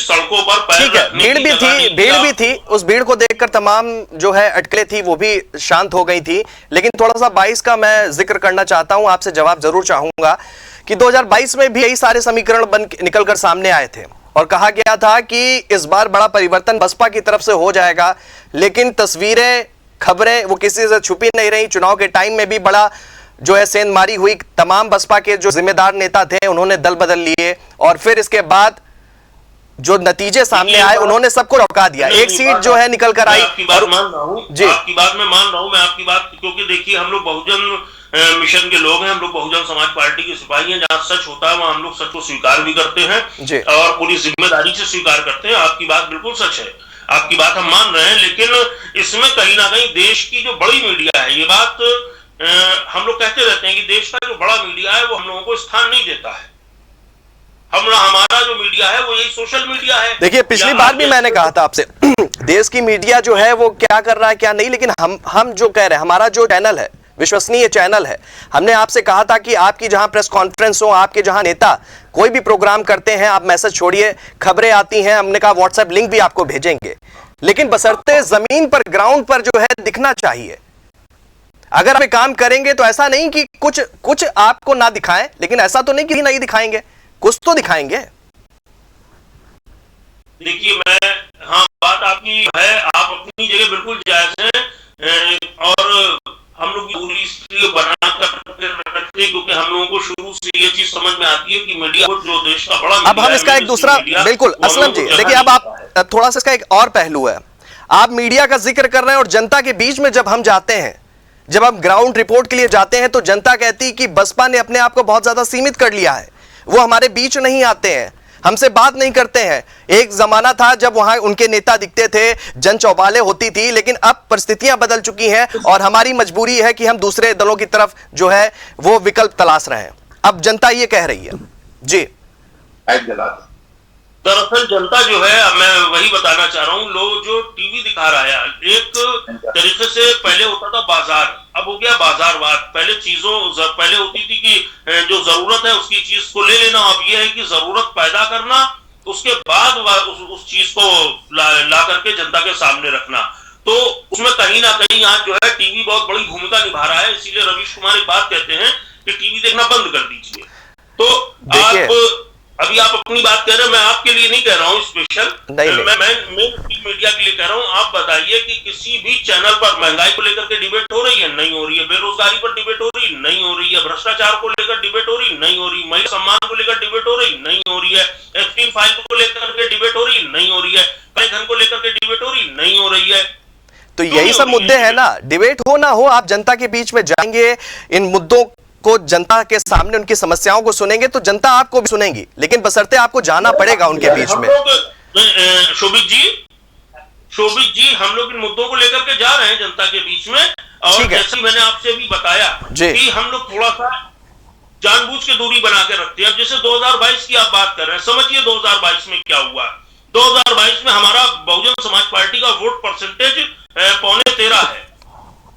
सड़कों पर पैर ठीक है, भीड़ भी थी। उस भीड़ को देखकर तमाम जो है अटकलें थी वो भी शांत हो गई थी। लेकिन थोड़ा सा 22 का मैं जिक्र करना चाहता हूं, आपसे जवाब जरूर चाहूंगा कि 2022 में भी यही सारे समीकरण निकल कर सामने आए थे और कहा गया था कि इस बार बड़ा परिवर्तन बसपा की तरफ से हो जाएगा। लेकिन तस्वीरें, खबरें वो किसी से छुपी नहीं रही। चुनाव के टाइम में भी बड़ा जो है सेंधमारी हुई। तमाम बसपा के जो जिम्मेदार नेता थे उन्होंने दल बदल लिए और फिर इसके बाद जो नतीजे सामने आए उन्होंने सबको लौका दिया। एक सीट जो है निकल कर आई। आपकी बात मान रहा हूं, आपकी बात मैं मान रहा हूं, मैं आपकी बात, क्योंकि देखिए हम लोग बहुजन मिशन के लोग हैं, हम लोग बहुजन समाज पार्टी के सिपाही हैं। जहां सच होता है वहां हम लोग सच को स्वीकार भी करते हैं और पूरी जिम्मेदारी से स्वीकार करते हैं। आपकी बात बिल्कुल सच है, आपकी बात हम मान रहे हैं। लेकिन इसमें कहीं ना कहीं देश की जो बड़ी मीडिया है, ये बात हम लोग कहते रहते हैं कि देश का जो बड़ा मीडिया है वो हम लोगों को स्थान नहीं देता है। हमारा जो मीडिया है वो यही सोशल मीडिया है। देखिए, पिछली बार भी मैंने कहा था आपसे देश की मीडिया जो है वो क्या कर रहा है क्या नहीं, लेकिन हम जो कह रहे हैं, हमारा जो चैनल है विश्वसनीय चैनल है। हमने आपसे कहा था कि आपकी जहां प्रेस कॉन्फ्रेंस हो, आपके जहां नेता कोई भी प्रोग्राम करते हैं, आप मैसेज छोड़िए, खबरें आती हैं, हमने कहा व्हाट्सएप लिंक भी आपको भेजेंगे। लेकिन बशर्ते जमीन पर, ग्राउंड पर जो है दिखना चाहिए। अगर आप काम करेंगे तो ऐसा नहीं कि कुछ आपको ना दिखाएं, लेकिन ऐसा तो नहीं कि नहीं दिखाएंगे, कुछ तो दिखाएंगे। देखिए हाँ, बात आपकी है, आप अपनी जगह बिल्कुल जायज हैं और हम लोग पूरी इसलिए बना कर रखते हैं क्योंकि हम लोगों को शुरू से ये चीज समझ में आती है कि मीडिया जो देश का बड़ा, अब हम इसका एक दूसरा, बिल्कुल असलम जी, देखिए अब आप थोड़ा सा इसका एक और पहलू है। आप मीडिया का जिक्र कर रहे हैं और जनता के बीच में जब हम जाते हैं, जब हम ग्राउंड रिपोर्ट के लिए जाते हैं तो जनता कहती है कि बसपा ने अपने आप को बहुत ज्यादा सीमित कर लिया है, वो हमारे बीच नहीं आते हैं, हमसे बात नहीं करते हैं। एक जमाना था जब वहां उनके नेता दिखते थे, जन चौपालें होती थी, लेकिन अब परिस्थितियां बदल चुकी हैं और हमारी मजबूरी है कि हम दूसरे दलों की तरफ जो है वो विकल्प तलाश रहे हैं। अब जनता ये कह रही है जी। दरअसल जनता जो है, अब मैं वही बताना चाह रहा हूँ, लोग जो टीवी दिखा रहा है, एक तरीके से पहले होता था बाजार, अब हो गया बाजारवाद। पहले होती थी कि जो जरूरत है उसकी चीज को ले लेना, अब ये है कि जरूरत पैदा करना, उसके बाद उस चीज को ला करके जनता के सामने रखना। तो उसमें कहीं ना कहीं आज जो है टीवी बहुत बड़ी भूमिका निभा रहा है। इसीलिए रवीश कुमार एक बात कहते हैं कि टीवी देखना बंद कर दीजिए। तो अभी आप अपनी बात कह रहे हैं, मैं आपके लिए नहीं कह रहा हूँ स्पेशल, मैं मीडिया के लिए कह रहा हूँ। आप बताइए कि किसी भी चैनल पर महंगाई को लेकर के डिबेट हो रही है? नहीं हो रही है। बेरोजगारी पर डिबेट हो रही? नहीं हो रही है। भ्रष्टाचार को लेकर डिबेट हो रही? नहीं हो रही। महिला सम्मान को लेकर डिबेट हो रही? नहीं हो रही है। F3 फाइल को लेकर के डिबेट हो रही? नहीं हो रही है। धन को लेकर के डिबेट हो रही? नहीं हो रही है। तो यही सब मुद्दे हैं ना, डिबेट हो ना हो, आप जनता के बीच में जाएंगे, इन मुद्दों को जनता के सामने उनकी समस्याओं को सुनेंगे तो जनता आपको भी सुनेगी, लेकिन बशर्ते आपको जाना पड़ेगा उनके बीच में। शोभित जी, हम लोग इन मुद्दों को लेकर के जा रहे हैं जनता के बीच में। और जैसे मैंने आपसे भी बताया कि हम लोग थोड़ा सा जानबूझ के दूरी बना के रखते हैं। अब जैसे 2022 की आप बात कर रहे हैं, समझिए 2022 में क्या हुआ। 2022 में हमारा बहुजन समाज पार्टी का वोट परसेंटेज 13.5 है,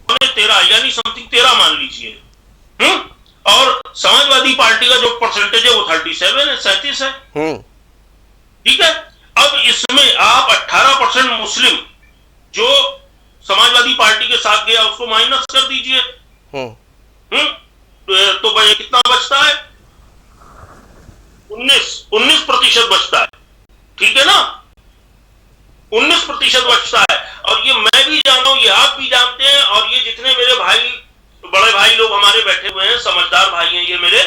13.5 यानी समथिंग 13 मान लीजिए। और समाजवादी पार्टी का जो परसेंटेज है वो 37 है, 37 है। ठीक है। अब इसमें आप 18% मुस्लिम जो समाजवादी पार्टी के साथ गया उसको माइनस कर दीजिए। तो भाई कितना बचता है? 19% बचता है। ठीक है ना, 19% बचता है। और ये मैं भी जानता हूं, ये आप भी जानते हैं, और ये जितने मेरे भाई, बड़े भाई लोग हमारे बैठे हुए हैं, समझदार भाई हैं ये मेरे,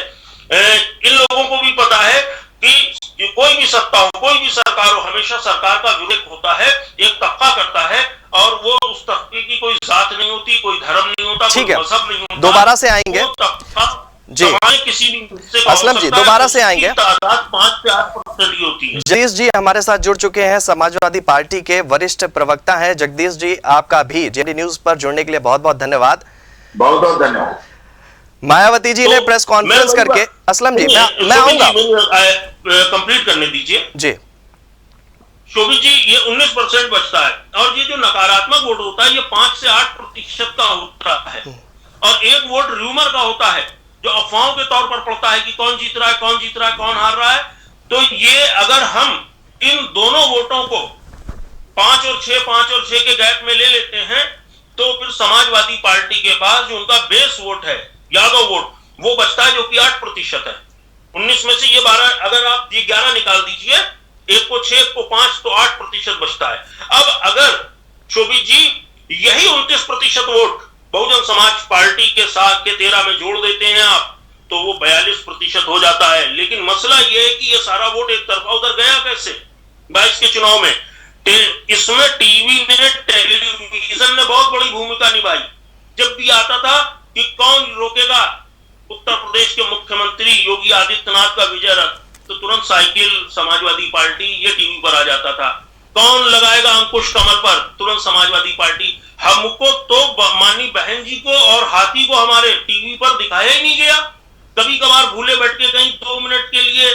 इन लोगों को भी पता है कि कोई भी सत्ता हो, कोई भी सरकार हो, हमेशा सरकार का विरोध होता है, एक तबका करता है, और वो उस तबके की कोई जात नहीं होती, कोई धर्म नहीं होता, कोई मजहब नहीं होता। दोबारा से आएंगे जी, किसी भी असलम जी दोबारा से आएंगे। तादाद 5 से 8% की होती है। जगदीश जी हमारे साथ जुड़ चुके हैं, समाजवादी पार्टी के वरिष्ठ प्रवक्ता हैं। जगदीश जी, आपका भी जेडी न्यूज पर जुड़ने के लिए बहुत बहुत धन्यवाद। बहुत बहुत धन्यवाद। मायावती जी ने प्रेस कॉन्फ्रेंस करके, असलम जी मैं आऊंगा, कंप्लीट करने दीजिए जी। शोभित जी, ये 19% बचता है, और ये जो नकारात्मक वोट होता है ये 5 से 8% का होता है, और एक वोट र्यूमर का होता है जो अफवाहों के तौर पर पड़ता है कि कौन जीत रहा है, कौन जीत रहा है, कौन हार रहा है। तो ये अगर हम इन दोनों वोटों को 5 और 6 के गैप में ले लेते हैं, तो फिर समाजवादी पार्टी के पास जो उनका बेस वोट है, यादव वोट, वो बचता है, जो कि 8% है। 19 में से ये 12, अगर आप ये 11 निकाल दीजिए, एक को 6 को 5, तो 8% बचता है। अब अगर शोभित जी यही 29% वोट बहुजन समाज पार्टी के साथ के 13 में जोड़ देते हैं आप, तो वो 42% हो जाता है। लेकिन मसला ये है कि ये सारा वोट एक तरफा उधर गया कैसे 22 के चुनाव में। इसमें टीवी ने, टेलीविजन ने बहुत बड़ी भूमिका निभाई। जब भी आता था कि कौन रोकेगा उत्तर प्रदेश के मुख्यमंत्री योगी आदित्यनाथ का विजय रथ, तो तुरंत साइकिल समाजवादी पार्टी ये टीवी पर आ जाता था। कौन लगाएगा अंकुश कमल पर, तुरंत समाजवादी पार्टी। हमको तो मानी बहन जी को और हाथी को हमारे टीवी पर दिखाया ही नहीं गया। कभी कभार भूले बैठ के कहीं 2 मिनट के लिए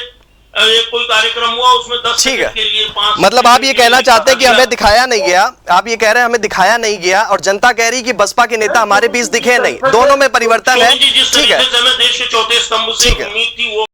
कोई कार्यक्रम हुआ, उसमें 10 सेकंड के लिए 5, मतलब आप ये कहना चाहते हैं कि हमें दिखाया नहीं गया, आप ये कह रहे हैं हमें दिखाया नहीं गया, और जनता कह रही कि बसपा के नेता हमारे बीच दिखे नहीं, दोनों में परिवर्तन है। जिस तरीके से हमें देश के चौथे स्तंभ से उम्मीद थी वो